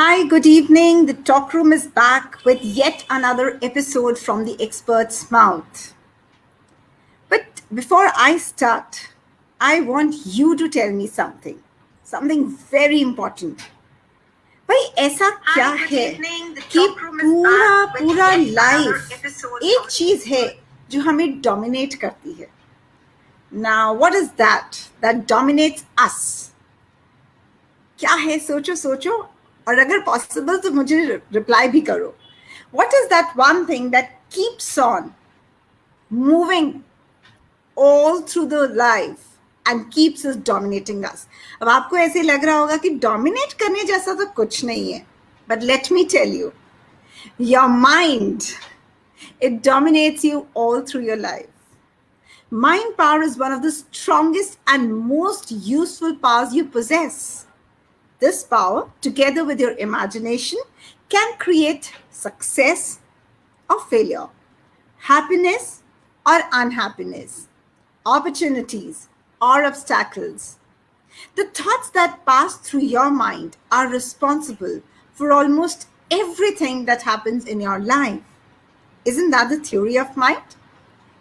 Hi, good evening. The talk room is back with yet another episode from the expert's mouth. But before I start, I want you to tell me something very important. भाई ऐसा क्या Hi, good है evening. The कि talk room is पूरा back with पूरा yet another life episode एक from चीज है जो हमें डोमिनेट करती है. Now, what is that dominates us? क्या है सोचो सोचो और अगर पॉसिबल तो मुझे रिप्लाई भी करो. What is that one thing that keeps on moving all through the life and keeps us dominating us? अब आपको ऐसे लग रहा होगा कि डोमिनेट करने जैसा तो कुछ नहीं है, but let me tell you, your mind, it dominates you all through your life. Mind power is one of the strongest and most useful powers you possess. This power, together with your imagination, can create success or failure, happiness or unhappiness, opportunities or obstacles. The thoughts that pass through your mind are responsible for almost everything that happens in your life. Isn't that the theory of mind?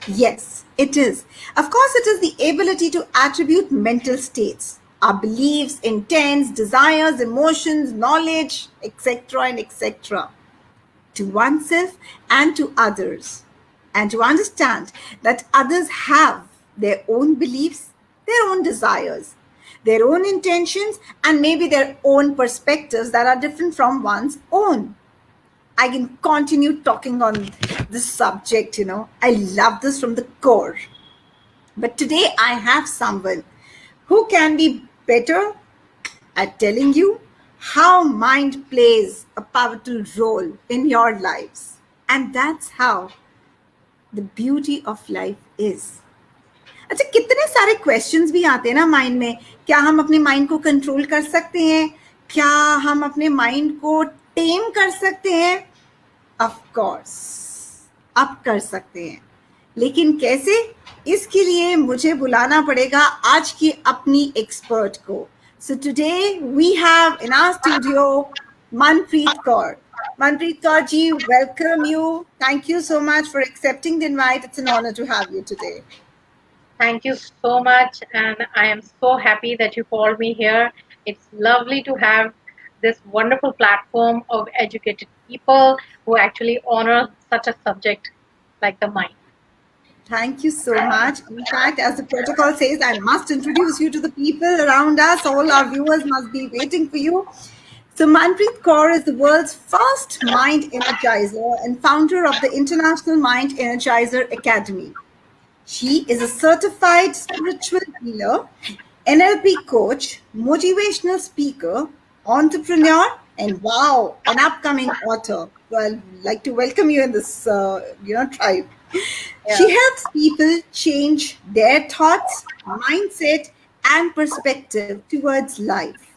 Yes, it is. Of course, it is the ability to attribute mental states, our beliefs, intents, desires, emotions, knowledge, etc., and etc., to oneself and to others, and to understand that others have their own beliefs, their own desires, their own intentions, and maybe their own perspectives that are different from one's own. I can continue talking on this subject, I love this from the core. But today I have someone who can be better at telling you how mind plays a pivotal role in your lives. And that's how the beauty of life is. अच्छा, कितने सारे questions भी आते हैं ना mind में. क्या हम अपने माइंड को कंट्रोल कर सकते हैं? क्या हम अपने माइंड को टेम कर सकते हैं? ऑफ कोर्स आप कर सकते हैं, लेकिन कैसे? इसके लिए मुझे बुलाना पड़ेगा आज की अपनी एक्सपर्ट को. So today we have in our studio Manpreet Kaur. Manpreet Kaur ji, welcome you. Thank you so much for accepting the invite. It's an honor to have you today. Thank you so much, and I am so happy that you called me here. It's lovely to have this wonderful platform of educated people who actually honor such a subject like the mind. Thank you so much. In fact, as the protocol says, I must introduce you to the people around us. All our viewers must be waiting for you. So, Manpreet Kaur is the world's first mind energizer and founder of the International Mind Energizer Academy. She is a certified spiritual healer, NLP coach, motivational speaker, entrepreneur, and wow, an upcoming author. So I'd like to welcome you in this, tribe. She Yeah. helps people change their thoughts, mindset, and perspective towards life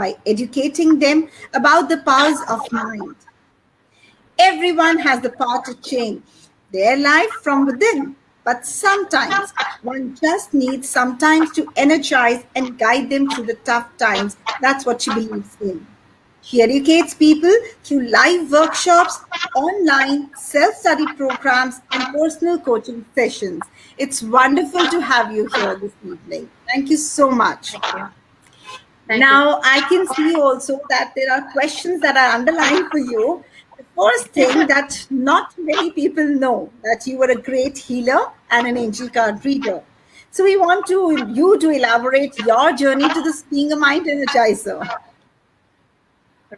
by educating them about the powers of mind. Everyone has the power to change their life from within, but sometimes one just needs sometimes to energize and guide them through the tough times. That's what she believes in. She educates people through live workshops, online self study programs, and personal coaching sessions. It's wonderful to have you here this evening. Thank you so much. Thank you. Thank you. Now, I can see also that there are questions that are underlined for you. The first thing that not many people know that you were a great healer and an angel card reader. So we want you to elaborate your journey to this being a mind energizer.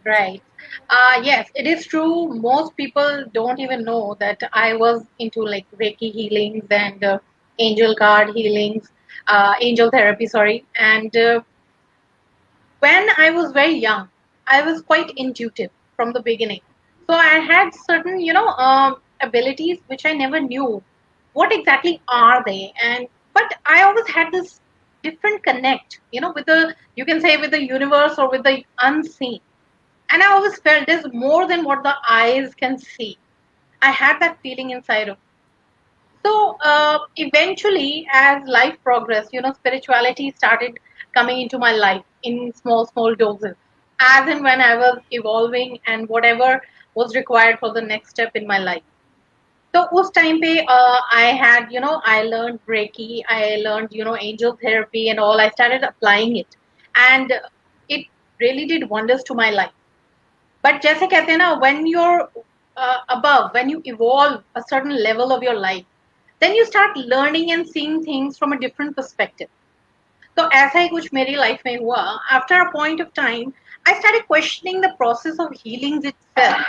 Right. Yes, it is true. Most people don't even know that I was into like Reiki healings and angel card healings, angel therapy, sorry. And when I was very young, I was quite intuitive from the beginning. So I had certain, abilities which I never knew what exactly are they. And but I always had this different connect, with the you can say with the universe or with the unseen. And I always felt there's more than what the eyes can see. I had that feeling inside of me. So eventually, as life progressed, spirituality started coming into my life in small, small doses. as and when I was evolving and whatever was required for the next step in my life. So उस time पे I had, I learned Reiki, I learned, angel therapy and all. I started applying it, and it really did wonders to my life. But जैसे कहते हैं ना, when you're above, when you evolve a certain level of your life, then you start learning and seeing things from a different perspective. तो ऐसा ही कुछ मेरी life में हुआ. After a point of time, I started questioning the process of healing itself.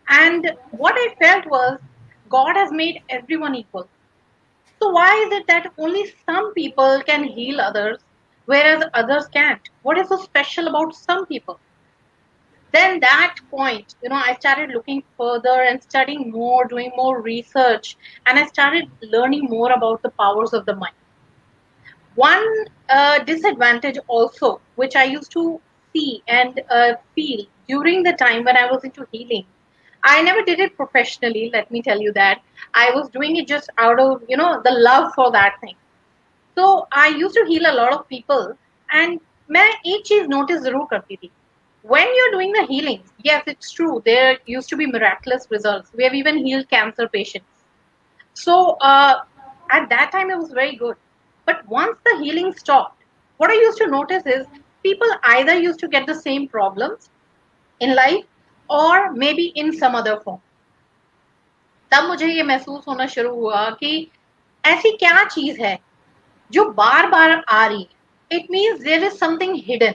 And what I felt was God has made everyone equal. So why is it that only some people can heal others, whereas others can't? What is so special about some people? Then that point, I started looking further and studying more, doing more research, and I started learning more about the powers of the mind. One disadvantage also, which I used to see and feel during the time when I was into healing, I never did it professionally, let me tell you that. I was doing it just out of, the love for that thing. So I used to heal a lot of people, and मैं एक चीज notice जरूर करती थी. When you're doing the healing, yes, it's true. There used to be miraculous results. We have even healed cancer patients. So at that time, it was very good. But once the healing stopped, what I used to notice is people either used to get the same problems in life or maybe in some other form. तब मुझे ये महसूस होना शुरू हुआ कि ऐसी क्या चीज है जो बार बार आ रही है. It means there is something hidden.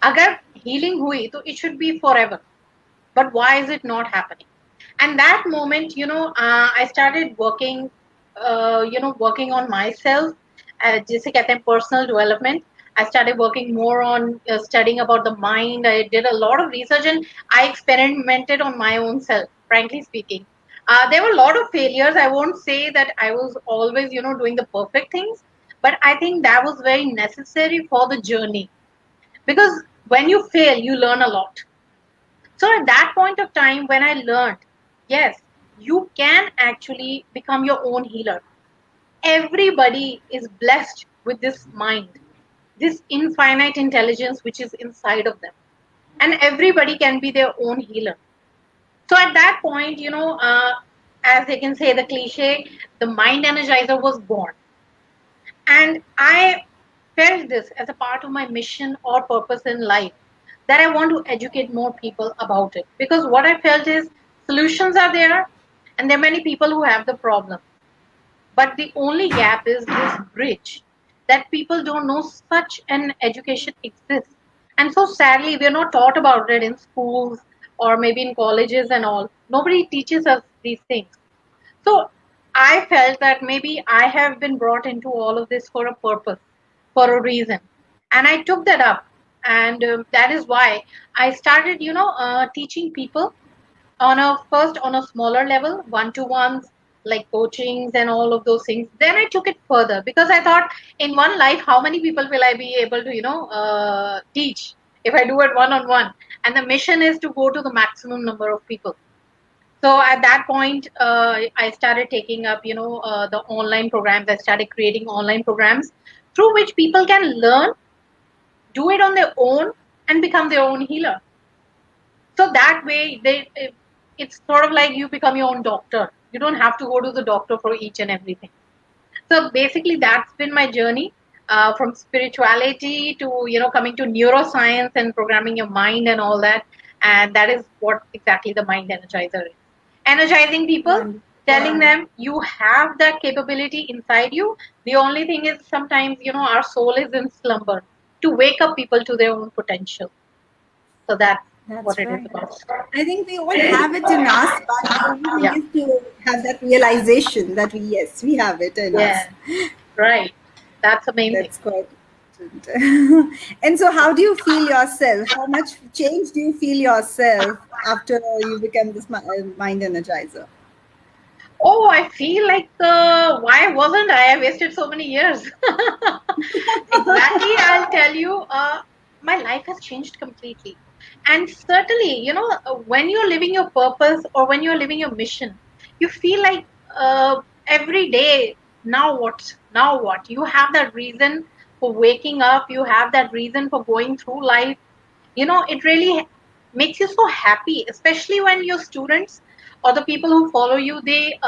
अगर हीलिंग हुई तो it should be forever, but why is it not happening? And that moment, I started working, working on myself. जिसे कहते हैं personal development. I started working more on studying about the mind. I did a lot of research and I experimented on my own self, frankly speaking. There were a lot of failures. I won't say that I was always, doing the perfect things, but I think that was very necessary for the journey, because when you fail, you learn a lot. So at that point of time, when I learned, yes, you can actually become your own healer. Everybody is blessed with this mind, this infinite intelligence which is inside of them. And everybody can be their own healer. So at that point, as they can say the cliche, the mind energizer was born. And I felt this as a part of my mission or purpose in life, that I want to educate more people about it. Because what I felt is solutions are there, and there are many people who have the problem. But the only gap is this bridge, that people don't know such an education exists. And so sadly, we're not taught about it in schools or maybe in colleges and all. Nobody teaches us these things. So I felt that maybe I have been brought into all of this for a purpose, for a reason. And I took that up. And that is why I started, teaching people on a first on a smaller level, one to ones, like coachings and all of those things. Then I took it further because I thought, in one life, how many people will I be able to, teach if I do it one on one? And the mission is to go to the maximum number of people. So at that point, I started taking up, the online programs. I started creating online programs through which people can learn, do it on their own, and become their own healer. So that way, it's sort of like you become your own doctor. You don't have to go to the doctor for each and everything. So basically, that's been my journey, from spirituality to, coming to neuroscience and programming your mind and all that. And that is what exactly the mind energizer is. Energizing people, Wonderful. telling them you have that capability inside you. The only thing is sometimes, our soul is in slumber, to wake up people to their own potential. So that's what That's it is right. about. I think we all have it in us, but the only Yeah. thing is to have that realization that yes, we have it in us. Yeah. Right. That's the main thing. That's quite important. And so, how do you feel yourself? How much change do you feel yourself after you become this mind energizer? Oh, I feel like, why wasn't I? I wasted so many years. Exactly, I'll tell you, my life has changed completely. And certainly, when you're living your purpose or when you're living your mission, you feel like, every day, now what? Now what? You have that reason for waking up, you have that reason for going through life. It really makes you so happy, especially when your students or the people who follow you, they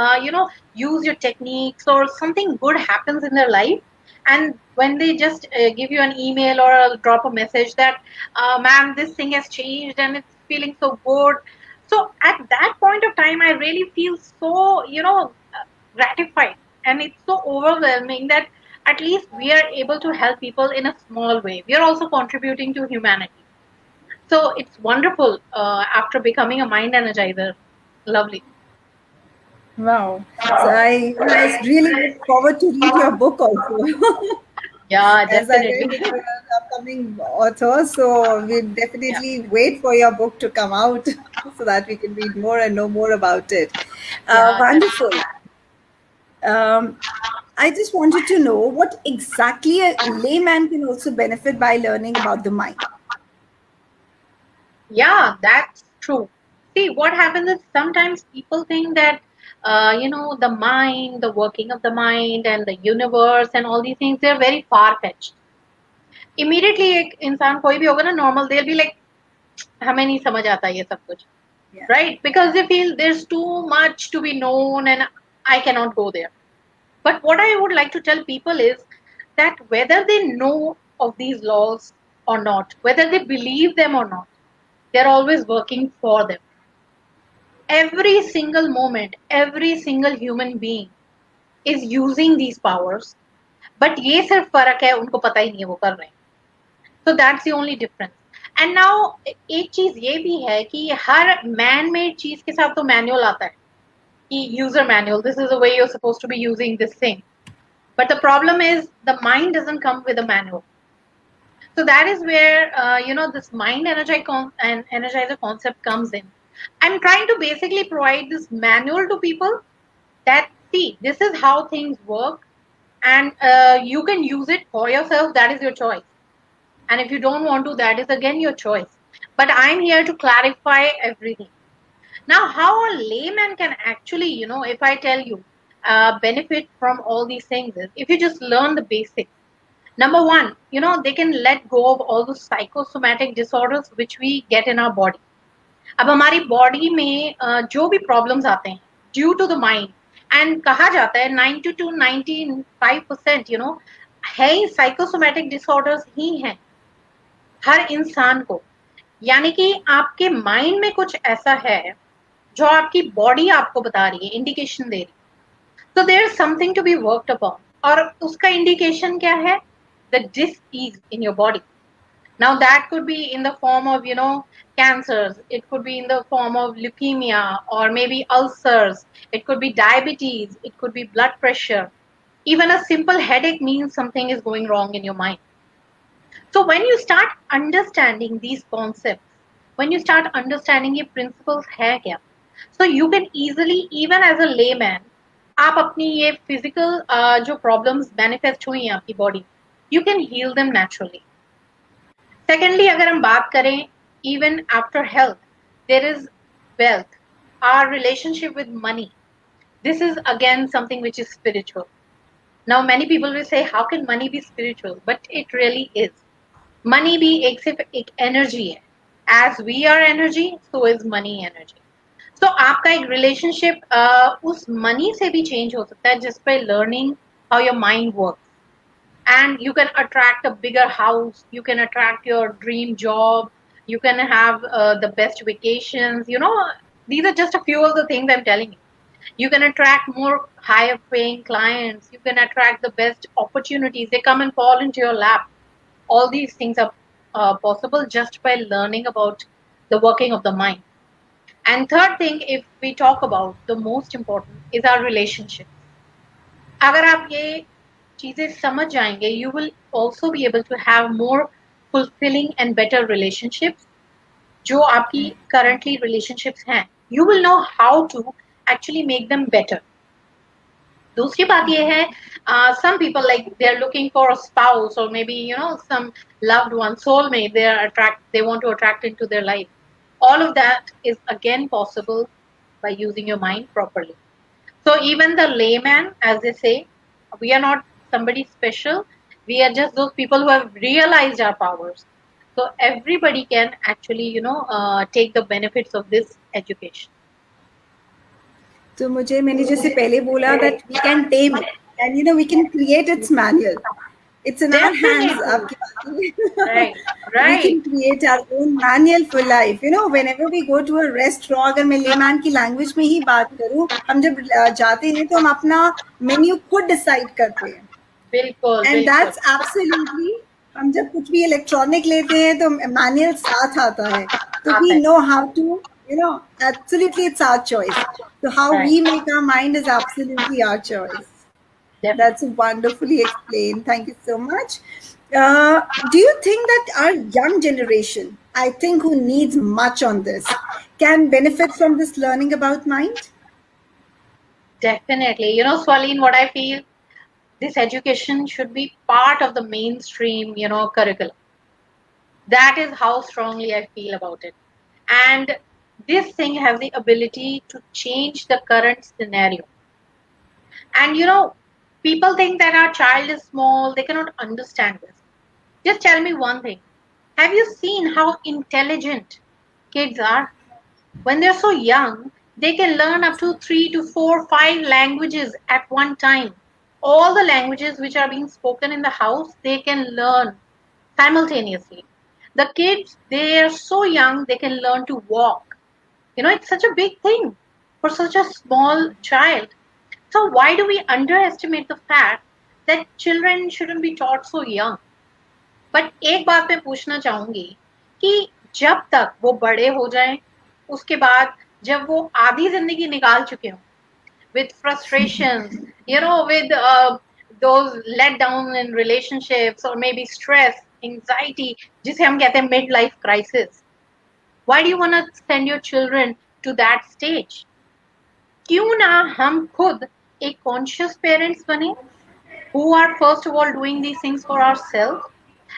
use your techniques or something good happens in their life, and when they just give you an email or drop a message that ma'am, this thing has changed and it's feeling so good. So at that point of time I really feel so gratified, and it's so overwhelming that at least we are able to help people in a small way. We are also contributing to humanity. So it's wonderful after becoming a mind energizer. Lovely. Wow. So I really look forward to read your book also. Yeah, As I definitely. read you're an upcoming author, so we'll Yeah. definitely wait for your book to come out so that we can read more and know more about it. Yeah, Wonderful. definitely. Um, I just wanted to know what exactly a layman can also benefit by learning about the mind. Yeah, that's true. See, what happens is sometimes people think that, the mind, the working of the mind, and the universe, and all these things, they're very far fetched. Immediately, एक इंसान कोई भी होगा ना normal, they'll be like, हमें नहीं समझ आता ये सब कुछ, Yeah. right? Because they feel there's too much to be known, and I cannot go there. But what I would like to tell people is that whether they know of these laws or not, whether they believe them or not, they're always working for them. Every single moment, every single human being is using these powers, but ये सिर्फ फर्क है, उनको पता ही नहीं है वो कर रहे हैं. So that's the only difference. And now एक चीज ये भी है कि हर man made चीज के साथ तो मैनुअल आता है कि user manual, this is the way you're supposed to be using this thing. But the problem is the mind doesn't come with a manual. So that is where this mind energizer concept comes in. I'm trying to basically provide this manual to people that see this is how things work, and you can use it for yourself. That is your choice. And if you don't want to, that is again your choice. But I'm here to clarify everything. Now, how a layman can actually, if I tell you, benefit from all these things is if you just learn the basics. Number one, they can let go of all those psychosomatic disorders which we get in our body. अब हमारी body में जो भी problems आते हैं due to the mind, and कहा जाता है 90 to 95% है ही साइकोसोमेटिक डिसऑर्डर्स ही हैं हर इंसान को. यानी कि आपके माइंड में कुछ ऐसा है जो आपकी बॉडी आपको बता रही है, इंडिकेशन दे रही है. तो there is something to be worked upon, और उसका इंडिकेशन क्या है? The disease in your body. Now that could be in the form of, cancers. It could be in the form of leukemia or maybe ulcers. It could be diabetes. It could be blood pressure. Even a simple headache means something is going wrong in your mind. So when you start understanding these concepts, when you start understanding ये principles है क्या, so you can easily, even as a layman, आप अपनी ये physical जो problems manifest हुई हैं आपकी body, you can heal them naturally. Secondly, अगर हम बात करें, even after health, there is wealth, our relationship with money. This is again something which is spiritual. Now, many people will say, how can money be spiritual? But it really is. Money भी एक सिर्फ एक energy है. As we are energy, so is money energy. So आपका एक relationship उस money से भी change हो सकता है just by learning how your mind works. And you can attract a bigger house, you can attract your dream job, you can have the best vacations. These are just a few of the things I'm telling you. You can attract more higher paying clients, you can attract the best opportunities, they come and fall into your lap. All these things are possible just by learning about the working of the mind. And third thing, if we talk about the most important, is our relationship. अगर आप ये चीजें समझ जाएंगे, you will also be able to have more fulfilling and better relationships. जो आपकी currently relationships हैं, you will know how to actually make them better. दूसरी बात ये है, some people like they are looking for a spouse or maybe some loved one, soulmate, they want to attract into their life. All of that is again possible by using your mind properly. So even the layman, as they say, we are not somebody special. We are just those people who have realized our powers. So everybody can actually, take the benefits of this education. तो मैंने जैसे पहले बोला that we can tame it and we can create its manual. It's in our hands. Definitely. आपकी बात Right, we right. can create our own manual for life. Whenever we go to a restaurant, अगर मैं layman की language में ही बात करूँ, हम जब जाते हैं तो हम अपना मेन्यू खुद डिसाइड करते हैं. बिल्कुल And बिल्कुल. that's absolutely, हम जब कुछ भी इलेक्ट्रॉनिक लेते हैं तो मैनुअल साथ आता है, तो we Okay. know how to, absolutely it's our choice. So how Right. we make our mind is absolutely our choice. Definitely. That's wonderfully explained. Thank you so much. Do you think that our young generation, I think who needs much on this, can benefit from this learning about mind? Definitely. Swalin, what I feel, this education should be part of the mainstream, curriculum. That is how strongly I feel about it. And this thing has the ability to change the current scenario. And people think that our child is small, they cannot understand this. Just tell me one thing. Have you seen how intelligent kids are? When they're so young, they can learn up to 3 to 4, 5 languages at one time. All the languages which are being spoken in the house, they can learn simultaneously. The kids, they are so young, they can learn to walk. It's such a big thing for such a small child. So why do we underestimate the fact that children shouldn't be taught so young? But एक बात मैं पूछना चाहूंगी कि जब तक वो बड़े हो जाएं, उसके बाद जब वो आधी जिंदगी निकाल चुके हों with frustrations, with those let down in relationships or maybe stress, anxiety, जिसे हम कहते हैं mid life crisis. Why do you want to send your children to that stage? क्यों ना हम खुद एक conscious parents बने who are first of all doing these things for ourselves,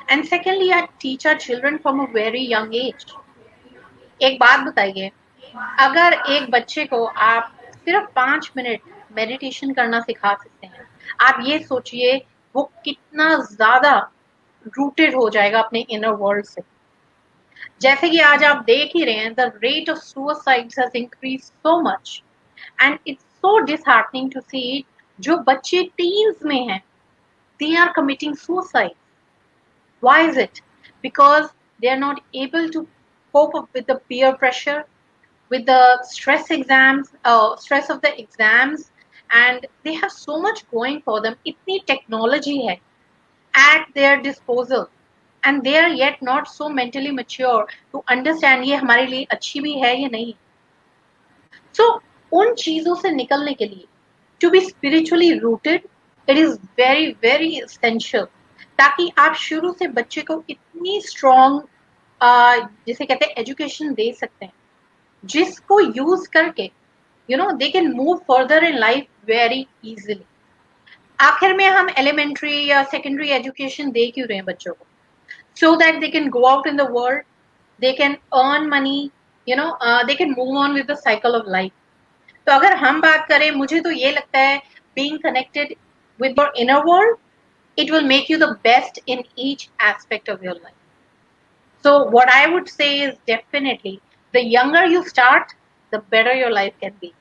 and secondly I teach our children from a very young age. एक बात बताइए, अगर एक बच्चे को आप सिर्फ 5 मिनट मेडिटेशन करना सिखा सकते हैं, आप ये सोचिए वो कितना ज्यादा रूटेड हो जाएगा अपने इनर वर्ल्ड से. जैसे कि आज आप देख ही रहे हैं, the rate of suicides has increase so much and it's so disheartening to see जो बच्चे टीन्स में हैं, they are committing suicide. Why is it? Because they are not able to cope up with the peer pressure, with the stress of the exams, and they have so much going for them. Itni technology hai at their disposal, and they are yet not so mentally mature to understand ये हमारे लिए अच्छी भी है या नहीं. So उन चीजों से निकलने के लिए to be spiritually rooted, it is very very essential, ताकि आप शुरू से बच्चे को इतनी स्ट्रॉन्ग जिसे कहते हैं एजुकेशन दे सकते हैं जिसको यूज करके they can move further in life very easily. आखिर में हम एलिमेंट्री या सेकेंडरी एजुकेशन दे क्यों रहे हैं बच्चों को? So that they can go out in the world, they can earn money, they can move on with the cycle of life. तो अगर हम बात करें, मुझे तो ये लगता है being connected with your inner world, it will make you the best in each aspect of your life. So what I would say is definitely the younger you start, the better your life can be.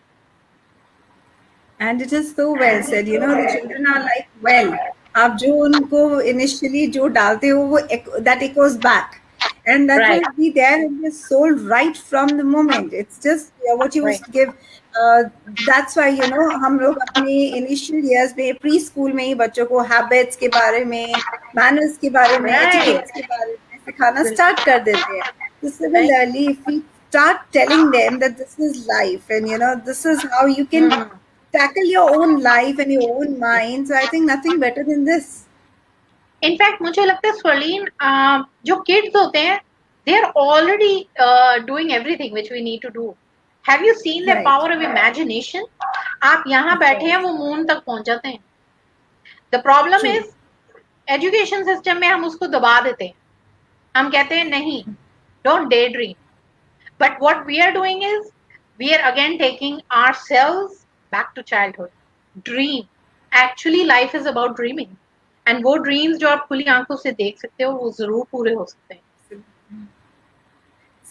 And it is so well said. The children are like well. आप जो उनको initially जो डालते हो वो that echoes back, and that Right. will be there in the soul right from the moment. It's just what you Right. give. That's why हम लोग अपने initial years में preschool में ही बच्चों को habits के बारे में, manners के बारे में, Right. etiquettes के बारे में सिखाना start कर देते हैं. So similarly, if we start telling them that this is life and this is how you can tackle your own life and your own mind, so I think nothing better than this. In fact, मुझे लगता है स्वलीन, जो kids होते हैं, they are already doing everything which we need to do. Have you seen the Right. power of imagination? आप यहाँ बैठे हैं, वो मून तक पहुंच जाते हैं. The problem True. is education system में हम उसको दबा देते हैं. हम कहते हैं नहीं, don't daydream. But what we are doing is we are again taking ourselves back to childhood. Dream. Actually life is about dreaming. And वो ड्रीम्स जो आप खुली आंखों से देख सकते हो वो जरूर पूरे हो सकते हैं.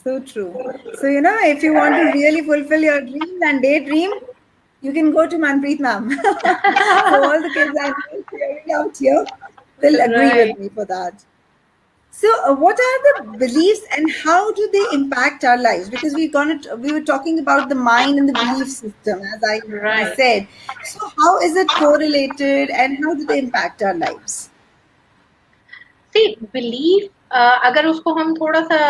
So true. So, you know, if you want to really fulfill your dreams and daydream, you can go to Manpreet ma'am. So all the kids I know hearing out here will agree Right. with me for that. So, what are the beliefs and how do they impact our lives? Because we were talking about the mind and the belief system, as I Right. said. So, how is it correlated and how do they impact our lives? See belief, अगर उसको हम थोड़ा सा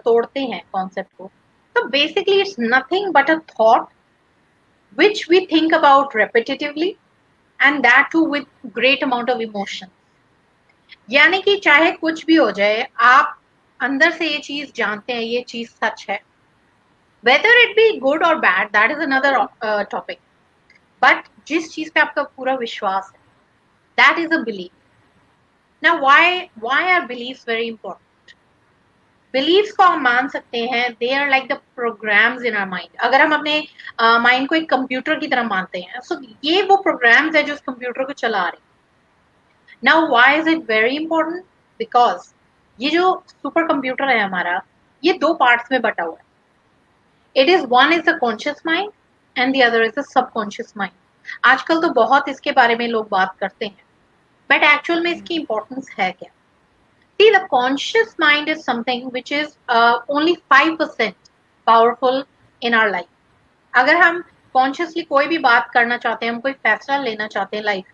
तोड़ते हैं concept को, तो basically it's nothing but a thought which we think about repetitively and that too with great amount of emotion. यानी कि चाहे कुछ भी हो जाए, आप अंदर से ये चीज जानते हैं, ये चीज सच है. whether it be good or bad, that is another topic. but जिस चीज पे आपका पूरा विश्वास है, that is a belief. Now why are beliefs very important? Beliefs को हम मान सकते हैं, they are like the programmes in our mind. अगर हम अपने माइंड को एक कंप्यूटर की तरह मानते हैं, सो ये वो प्रोग्राम्स है जो उस कंप्यूटर को चला रहे हैं. Now why is it very important? Because ये जो सुपर कंप्यूटर है हमारा, ये दो पार्ट्स में बटा हुआ है. It is one is the conscious mind and the other is the subconscious mind. आजकल तो बहुत इसके बारे में लोग बात करते हैं, बट एक्चुअल में इसकी इंपॉर्टेंस है क्या? See, the conscious mind is something which is only 5% powerful in our life. अगर हम कॉन्शियसली कोई भी बात करना चाहते हैं, हम कोई फैसला लेना चाहते हैं लाइफ,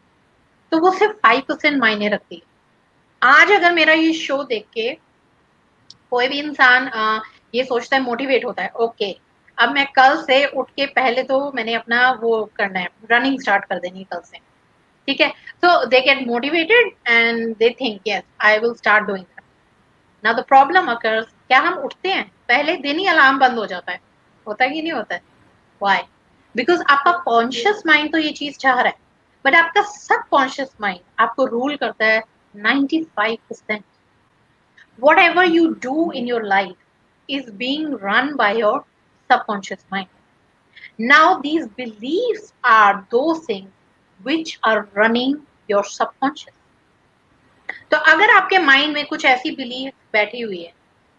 तो वो सिर्फ 5% मायने रखती है. आज अगर मेरा ये शो देख के कोई भी इंसान ये सोचता है, मोटिवेट होता है, ओके अब मैं कल से उठ के पहले तो मैंने अपना वो करना है, रनिंग स्टार्ट कर देनी है कल से, ठीक है. So they get motivated and they think yes I will start doing that. Now the problem occurs, क्या हम उठते हैं पहले दिन ही अलार्म बंद हो जाता है? होता है कि नहीं होता है? व्हाई? बिकॉज आपका कॉन्शियस माइंड तो ये चीज चाह रहा है, बट आपका सबकॉन्शियस माइंड आपको रूल करता है 95%. Whatever you do in your life is being run by your subconscious mind. Now, these beliefs are those things which are running your subconscious. तो अगर आपके माइंड में कुछ ऐसी बिलीफ बैठी हुई है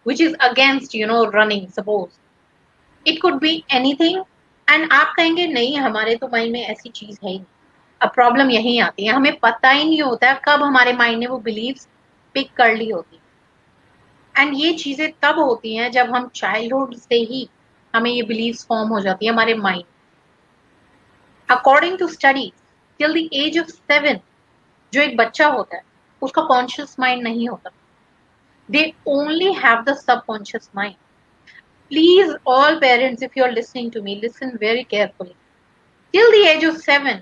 which is against running, suppose it could be anything, and आप कहेंगे नहीं हमारे तो माइंड में ऐसी चीज है ही नहीं. अब प्रॉब्लम यही आती है, हमें पता ही नहीं होता है कब हमारे माइंड ने वो बिलीव्स पिक कर ली होती. एंड ये चीजें तब होती हैं जब हम चाइल्डहुड से ही हमें ये बिलीव्स फॉर्म हो जाती है हमारे mind. According to study, till the age of 7 जो एक बच्चा होता है उसका कॉन्शियस माइंड नहीं होता. They only have the subconscious mind. Please all parents, if you are listening to me, listen very carefully. Till the age of 7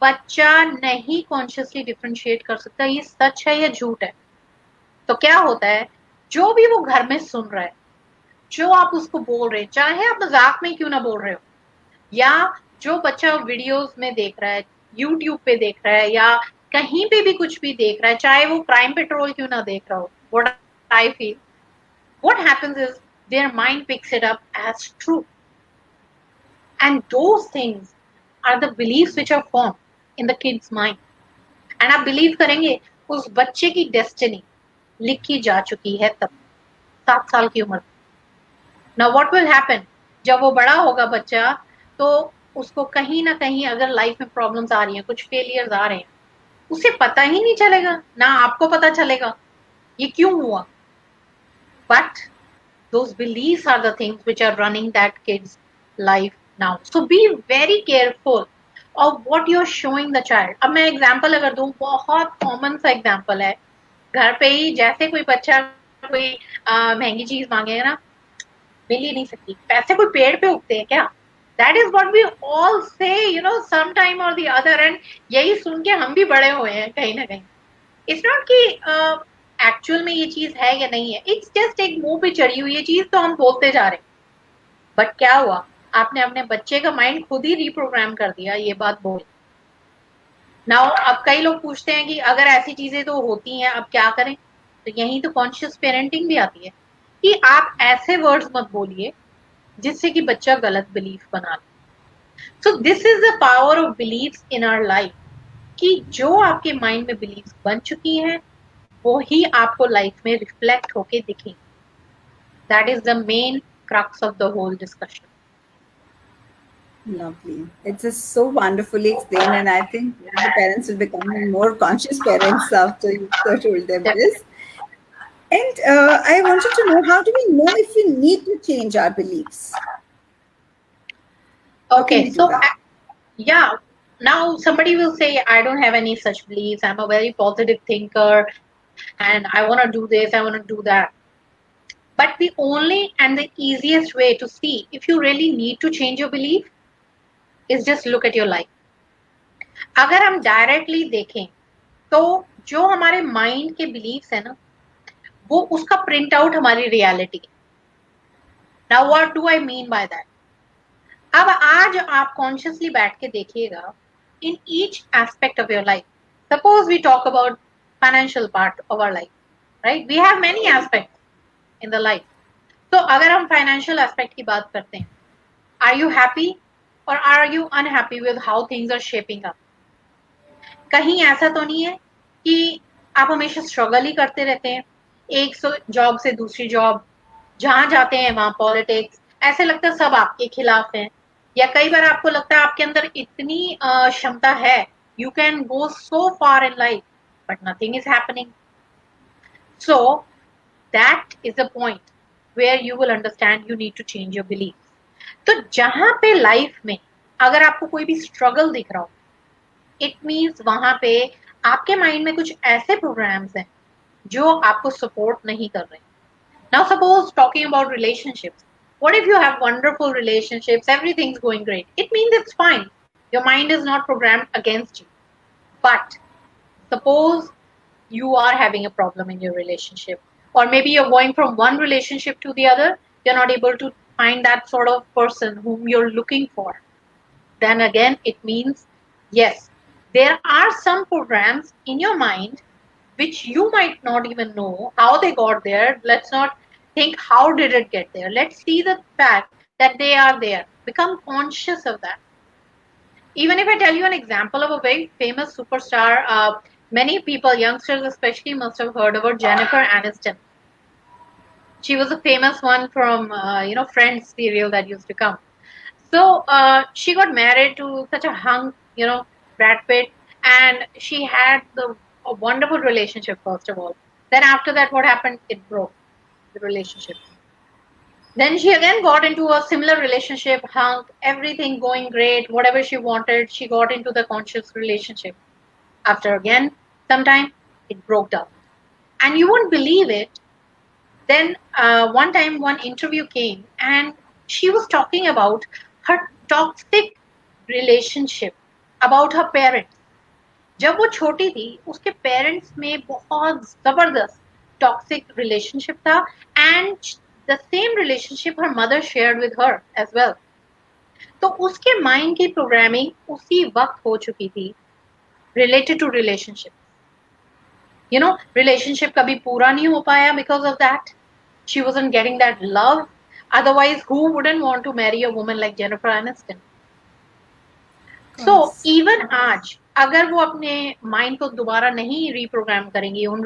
बच्चा नहीं कॉन्शियसली डिफरेंशिएट कर सकता ये सच है या झूठ है. तो क्या होता है, जो भी वो घर में सुन रहा है, जो आप उसको बोल रहे हैं, चाहे आप मजाक में क्यों ना बोल रहे हो, या जो बच्चा वीडियोस में देख रहा है, यूट्यूब पे देख रहा है, या कहीं पे भी कुछ भी देख रहा है, चाहे वो क्राइम पेट्रोल क्यों ना देख रहा हो, what I feel, what happens is their mind picks it up as true. And those things are the beliefs which are form in the kids mind. And आप बिलीव करेंगे उस बच्चे की डेस्टिनी लिखी जा चुकी है तब 7 साल की उम्र. नाउ व्हाट विल हैपन, जब वो बड़ा होगा बच्चा, तो उसको कहीं ना कहीं अगर लाइफ में प्रॉब्लम्स आ रही हैं, कुछ फेलियर्स आ रहे हैं, उसे पता ही नहीं चलेगा, ना आपको पता चलेगा ये क्यों हुआ. But those beliefs are the things which are running that kid's life now. So be very careful of what you're showing the child. अब मैं एग्जाम्पल अगर दूं, बहुत कॉमन सा एग्जाम्पल है, घर पे ही जैसे कोई बच्चा कोई महंगी चीज मांगेगा ना, मिल ही नहीं सकती, पैसे कोई पेड़ पे उगते हैं क्या? That is what we all say, some time or the other. And यही सुन के हम भी बड़े हुए हैं कहीं ना कहीं. इट्स नॉट कि एक्चुअल में ये चीज है या नहीं है, इट्स जस्ट एक मुंह पे चढ़ी हुई ये चीज, तो हम बोलते जा रहे हैं. बट क्या हुआ, आपने अपने बच्चे का माइंड खुद ही रिप्रोग्राम कर दिया ये बात बोल. नाउ अब कई लोग पूछते हैं कि अगर ऐसी चीजें तो होती हैं अब क्या करें, तो यही तो कॉन्शियस पेरेंटिंग भी आती है कि आप ऐसे वर्ड्स मत बोलिए जिससे कि बच्चा गलत बिलीफ बना ले. So this is the power of beliefs in our life, कि जो आपके माइंड में बिलीव्स बन चुकी हैं वो ही आपको लाइफ में रिफ्लेक्ट होके दिखेंगे. That is the main crux of the whole discussion. Lovely. It's just so wonderfully explained, and I think the parents will become more conscious parents after you told them this. Definitely. And I wanted to know, how do we know if we need to change our beliefs? How can Okay, we do so that? yeah, now somebody will say, I don't have any such beliefs. I'm a very positive thinker and I want to do this, I want to do that. But the only and the easiest way to see if you really need to change your belief is just look at your life. अगर हम directly देखें तो जो हमारे mind के beliefs है ना वो उसका प्रिंट आउट हमारी reality. Now what do I mean by that? अब आज आप कॉन्शियसली बैठ के देखिएगा in each aspect of your life. Suppose we talk about financial part of our life, right? We have many aspect in the life. तो अगर हम financial aspect की बात करते हैं, are you happy or are you unhappy with how things are shaping up? कहीं ऐसा तो नहीं है कि आप हमेशा स्ट्रगल ही करते रहते हैं, एक जॉब से दूसरी जॉब, जहां जाते हैं वहां पॉलिटिक्स, ऐसे लगता है सब आपके खिलाफ हैं। या कई बार आपको लगता है आपके अंदर इतनी क्षमता है, you can go so far in life, but nothing is happening. So that is the point where you will understand you need to change your belief. तो जहां पे लाइफ में अगर आपको कोई भी स्ट्रगल दिख रहा हो, इट मीन्स वहां पे आपके माइंड में कुछ ऐसे प्रोग्राम्स हैं जो आपको सपोर्ट नहीं कर रहे। Now suppose talking about relationships, what if you have wonderful relationships, everything's going great? It means it's fine. Your mind is not programmed against you. But suppose you are having a problem in your relationship, or maybe you're going from one relationship to the other, you're not able to find that sort of person whom you're looking for. Then again, it means yes, there are some programs in your mind which you might not even know how they got there. Let's not think how did it get there. Let's see the fact that they are there. Become conscious of that. Even if I tell you an example of a very famous superstar, many people, youngsters especially, must have heard about Jennifer Aniston. She was a famous one from Friends serial that used to come. So she got married to such a hunk, Brad Pitt, and she had a wonderful relationship first of all. Then after that, what happened? It broke the relationship. Then she again got into a similar relationship, hunk, everything going great, whatever she wanted. She got into the conscious relationship. After again, sometime it broke down, and you won't believe it. Then one time, one interview came, and she was talking about her toxic relationship, about her parents. जब वो छोटी थी उसके parents में बहुत जबरदस्त toxic relationship था, and the same relationship her mother shared with her as well. तो उसके माइंड की प्रोग्रामिंग उसी वक्त हो चुकी थी रिलेटेड टू रिलेशनशिप। रिलेशनशिप कभी पूरा नहीं हो पाया because of that. She wasn't getting that love. Otherwise, who wouldn't want to marry a woman like Jennifer Aniston? So even आज अगर वो अपने माइंड को दोबारा नहीं रिप्रोग्राम करेंगी, उन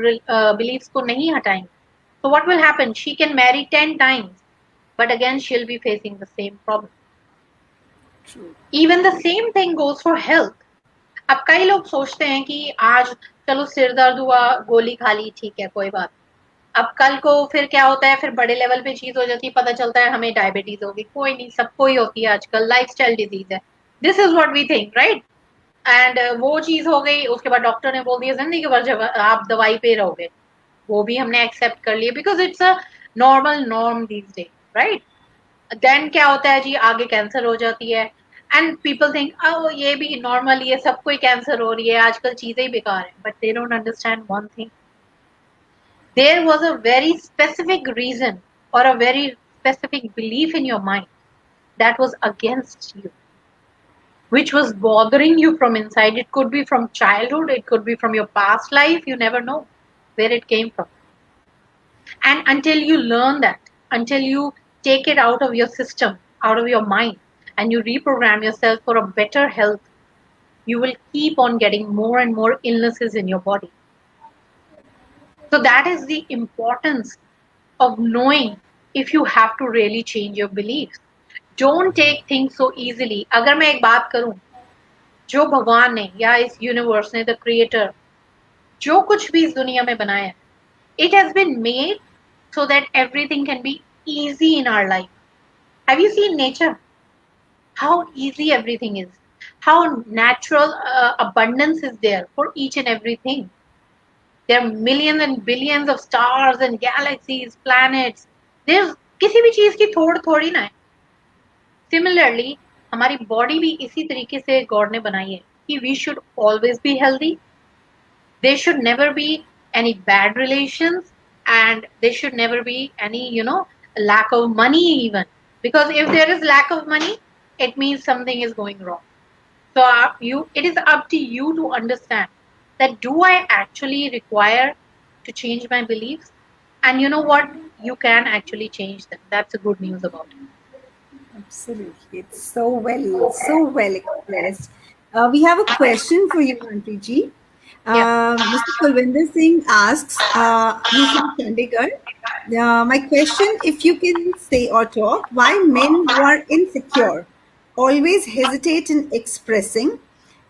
बिलीव्स को नहीं हटाएंगे, तो what will happen? She can marry 10 times, but again she will be facing the same problem. Even the same thing goes for health. अब कई लोग सोचते हैं कि आज चलो सिर दर्द हुआ, गोली खा ली, ठीक है कोई बात। अब कल को फिर क्या होता है, फिर बड़े लेवल पे चीज हो जाती है, पता चलता है हमें डायबिटीज होगी। कोई नहीं, सबको ही होती है आजकल, लाइफस्टाइल डिजीज है। This is what we think, right? And वो चीज हो गई, उसके बाद डॉक्टर ने बोल दिया जिंदगी भर जब आप दवाई पे रहोगे, वो भी हमने एक्सेप्ट कर लिया because it's a normal norm these days, right? Then क्या होता है जी, आगे कैंसर हो जाती है, एंड पीपल थिंक ये भी नॉर्मल, ये सबको ही कैंसर हो रही है, आजकल चीजें ही बेकार है। But they don't understand one thing, there was a very specific reason or a very specific belief in your mind that was against you, which was bothering you from inside. It could be from childhood, it could be from your past life, you never know where it came from. And until you learn that, until you take it out of your system, out of your mind, and you reprogram yourself for a better health, you will keep on getting more and more illnesses in your body. So that is the importance of knowing if you have to really change your beliefs. Don't take things so easily. अगर मैं एक बात करूं, जो भगवान ने या इस यूनिवर्स ने, द क्रिएटर, जो कुछ भी इस दुनिया में बनाया है, it has been made so that everything can be easy in our life. Have you seen nature? How easy everything is. How natural abundance is there for each and everything. There are millions and billions of stars and galaxies, planets. There's किसी भी चीज की थोड़ थोड़ी ना है. Similarly, हमारी body भी इसी तरीके से गॉड ने बनाई है कि we should always be healthy. There should never be any bad relations, and there should never be any, lack of money even. Because if there is lack of money, it means something is going wrong. So it is up to you to understand that do I actually require to change my beliefs? And you know what? You can actually change them. That's the good news about it. Absolutely. It's so well expressed. We have a question for you, Auntie Ji. Yeah. Mr. Kulvinder Singh asks, he's from Chandigarh. My question, if you can say or talk, why men who are insecure always hesitate in expressing,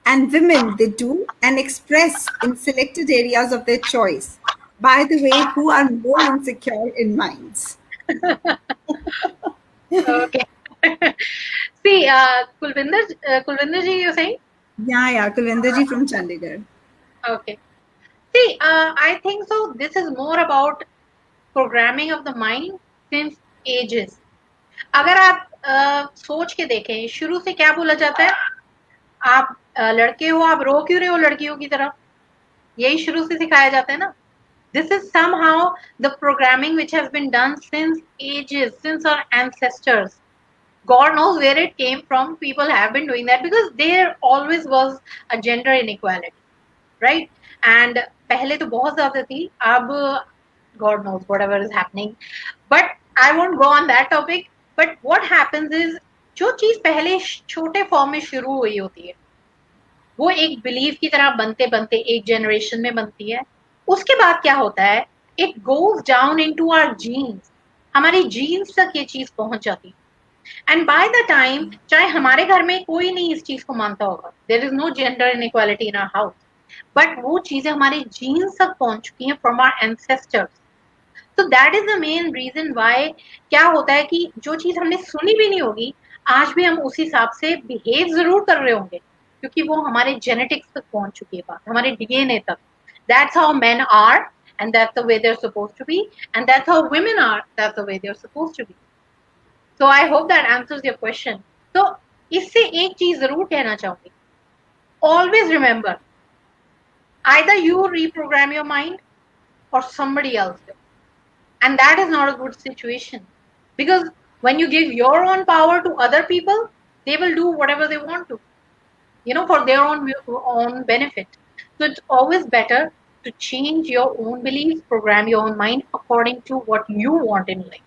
and women they do and express in selected areas of their choice. By the way, who are more insecure in minds? Okay. See, Kulvinder ji, you're saying? Yeah, Kulvinder ji from Chandigarh. Okay. See, I think so. This is more about programming of the mind since ages. अगर आप सोच के देखें, शुरू से क्या बोला जाता है? आप लड़के हो, आप रो क्यों रहे हो लड़कियों की तरह? यही शुरू से सिखाया जाता है ना? This is somehow the programming which has been done since ages, since our ancestors. God knows where it came from. People have been doing that because there always was a gender inequality, right? And पहले तो बहुत ज़्यादा थी. अब God knows whatever is happening. But I won't go on that topic. But what happens is जो चीज पहले छोटे फॉर्म में शुरू हुई होती है, वो एक बिलीव की तरह बनते बनते एक जनरेशन में बनती है. उसके बाद क्या होता है? It goes down into our genes. हमारी जीन्स तक ये चीज पहुंच जाती है. एंड बाय द टाइम, चाहे हमारे घर में कोई नहीं इस चीज को मानता होगा, there is no gender inequality in our house, but वो चीजें हमारे जीन्स तक पहुंच चुकी हैं फ्रॉम आवर एंसेस्टर्स. तो that is the main reason why क्या होता है कि जो चीज हमने सुनी भी नहीं होगी, आज भी हम उस हिसाब से बिहेव जरूर कर रहे होंगे, क्योंकि वो हमारे जेनेटिक्स तक पहुंच चुकी है बात, हमारे डीएनए तक. That's how men are, and that's the way they're supposed to be, and that's how women are, that's the way they're supposed to be. So I hope that answers your question. So इससे एक चीज जरूर कहना चाहूंगी, always remember, either you reprogram your mind or somebody else will. And that is not a good situation, because when you give your own power to other people, they will do whatever they want to, for their own benefit. So it's always better to change your own beliefs, program your own mind according to what you want in life.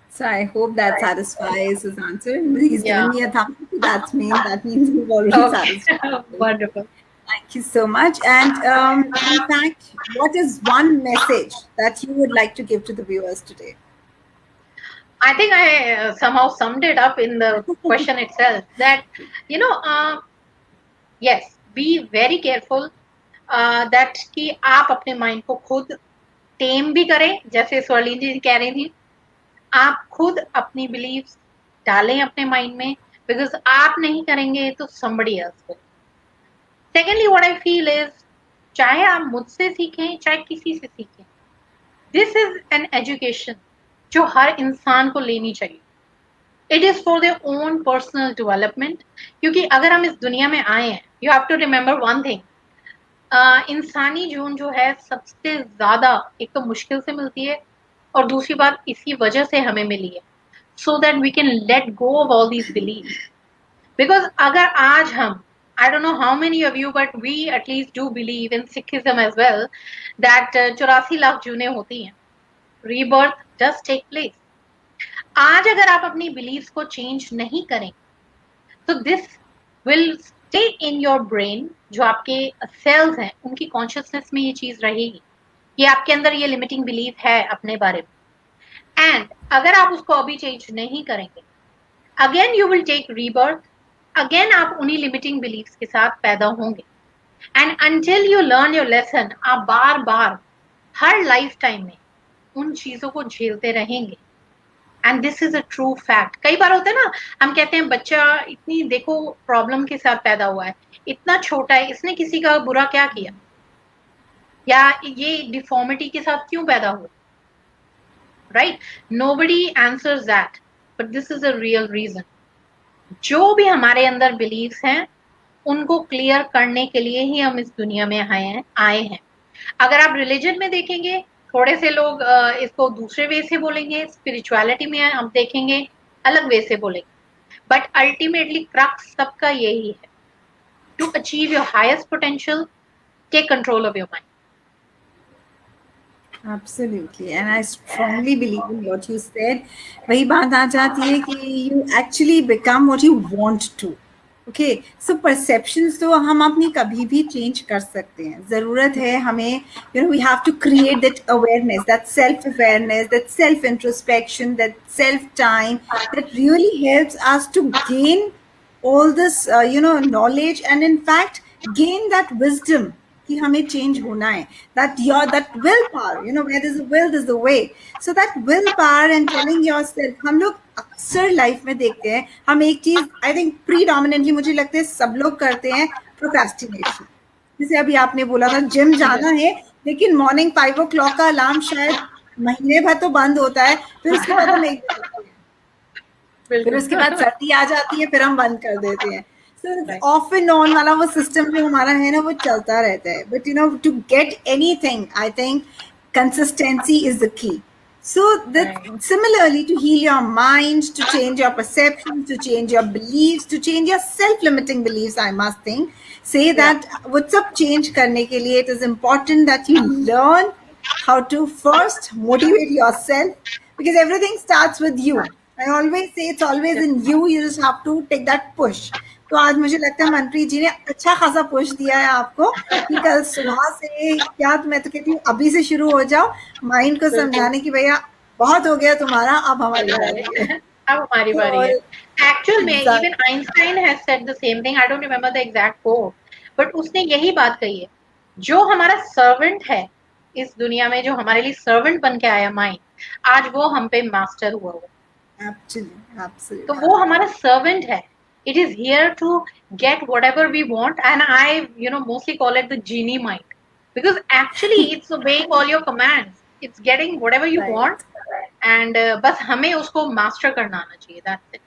So I hope that satisfies his answer. He's given me a thumb up. That means we've already satisfied. Wonderful. Thank you so much. And in fact, what is one message that you would like to give to the viewers today? I think I somehow summed it up in the question itself. That yes, be very careful that कि आप अपने mind को खुद टेम भी करें, जैसे स्वर्लीन जी कह रही थी. आप खुद अपनी बिलीव्स डालें अपने माइंड में, बिकॉज आप नहीं करेंगे तो somebody else will. Secondly, what I feel is, चाहे आप मुझसे सीखें चाहे किसी से सीखें, this is an education जो हर इंसान को लेनी चाहिए. It is for their own personal development. क्योंकि अगर हम इस दुनिया में आए हैं, you have to remember one thing. इंसानी जून जो है सबसे ज्यादा एक तो मुश्किल से मिलती है, और दूसरी बात इसी वजह से हमें मिली है, so that we can let go of all these beliefs. Because अगर आज हम, I don't know how many of you, but we at least do believe in Sikhism as well, that 84 lakh जूने होती हैं. Rebirth does take place. आज अगर आप अपनी बिलीव्स को चेंज नहीं करें, तो this will stay in your brain. जो आपके सेल्स हैं उनकी कॉन्शियसनेस में ये चीज रहेगी कि आपके अंदर ये लिमिटिंग बिलीफ है अपने बारे में. एंड अगर आप उसको अभी चेंज नहीं करेंगे, again you will take rebirth, again आप उन्हीं लिमिटिंग बिलीफ्स के साथ पैदा होंगे। And until you learn your lesson, आप बार बार हर लाइफ टाइम में उन चीजों को झेलते रहेंगे। And this is a true fact. कई बार होता है ना, हम कहते हैं बच्चा इतनी देखो प्रॉब्लम के साथ पैदा हुआ है, इतना छोटा है, इसने किसी का बुरा क्या किया, या ये डिफॉर्मिटी के साथ क्यों पैदा हुआ, right? Nobody answers that, but this is a real reason. जो भी हमारे अंदर बिलीव्स हैं उनको क्लियर करने के लिए ही हम इस दुनिया में आए हैं। अगर आप रिलीजन में देखेंगे, थोड़े से लोग इसको दूसरे वे से बोलेंगे, स्पिरिचुअलिटी में हम देखेंगे अलग वे से बोलेंगे, बट अल्टीमेटली क्रक्स सबका यही है, to achieve your highest potential, take control of your mind. Absolutely, and I strongly believe in what you said. वही बात आ जाती है कि you actually become what you want to. Okay, so perceptions तो हम अपनी कभी भी change कर सकते हैं. ज़रूरत है हमें, we have to create that awareness, that self-awareness, that self-introspection, that self-time that really helps us to gain all this, knowledge, and in fact gain that wisdom कि हमें चेंज होना है, that will power, where there's a will there's a way. So that will power and telling yourself, हम लोग अक्सर life में देखते हैं, हम एक चीज आई थिंक प्रीडोमिनेंटली मुझे लगता है सब लोग करते हैं, प्रोक्रेस्टिनेशन। जैसे अभी आपने बोला था जिम जाना है, लेकिन मॉर्निंग 5 o'clock का अलार्म शायद महीने भर तो बंद होता है, फिर उसके बाद हम फिर उसके बाद सर्दी आ जाती है, फिर हम बंद कर देते हैं। So off and on वाला वो सिस्टम जो हमारा है ना, वो चलता रहता है। But to get anything, I think consistency is the key. So that similarly, to heal your mind, to change your perceptions, to change your beliefs, to change your self-limiting beliefs, I must say that वो सब change करने के लिए it is important that you learn how to first motivate yourself, because everything starts with you. I always say it's always in you. You just have to take that push. तो आज मुझे लगता है मनप्रीत जी ने अच्छा खासा पुश दिया है आपको कि कल सुबह से क्या, मैं तो कहती हूँ अभी से शुरू हो जाओ माइंड को समझाने की, भैया बहुत हो गया तुम्हारा, अब हमारी बारी है। अब हमारी बारी है। एक्चुअल में even Einstein has said the same thing, I don't remember the exact quote, but उसने यही बात कही है, जो हमारा सर्वेंट है इस दुनिया में, जो हमारे लिए सर्वेंट बन के आया माइंड, आज वो हम पे मास्टर हुआ हुआ। Absolutely. तो वो हमारा सर्वेंट है। It is here to get whatever we want, and I, mostly call it the genie mind, because actually it's obeying all your commands. It's getting whatever you want, and बस हमें उसको master करना आना चाहिए. That's it.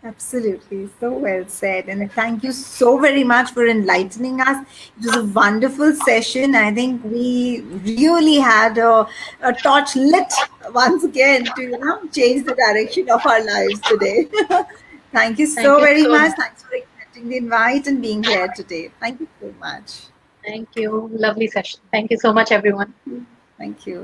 Absolutely, so well said, and thank you so very much for enlightening us. It was a wonderful session. I think we really had a torch lit once again to change the direction of our lives today. Thank you so very much. Thanks for accepting the invite and being here today. Thank you so much. Thank you. Lovely session. Thank you so much, everyone. Thank you.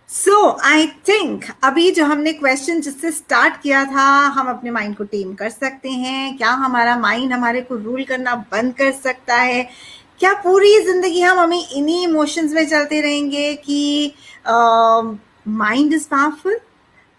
So I think अभी जो हमने question जिससे start किया था, हम अपने mind को टेम कर सकते हैं क्या? हमारा माइंड हमारे को रूल करना बंद कर सकता है क्या? पूरी जिंदगी हम हमें इन्हीं इमोशंस में चलते रहेंगे कि माइंड इज पावरफुल,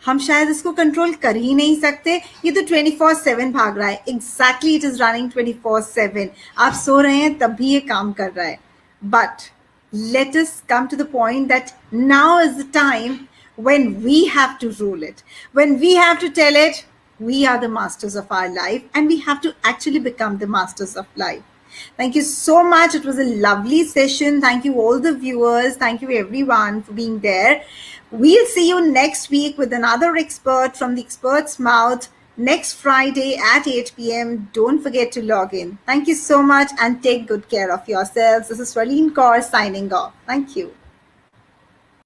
हम शायद इसको कंट्रोल कर ही नहीं सकते, ये तो 24/7 भाग रहा है। Exactly, it is running 24/7। आप सो रहे हैं तब भी ये काम कर रहा है। But let us come to the point that now is the time when we have to rule it, when we have to tell it we are the masters of our life, and we have to actually become the masters of life. Thank you so much. It was a lovely session. Thank you all the viewers. Thank you everyone for being there. We'll see you next week with another expert from the expert's mouth next Friday at 8 p.m. Don't forget to log in. Thank you so much and take good care of yourselves. This is Swalene Kaur signing off. Thank you.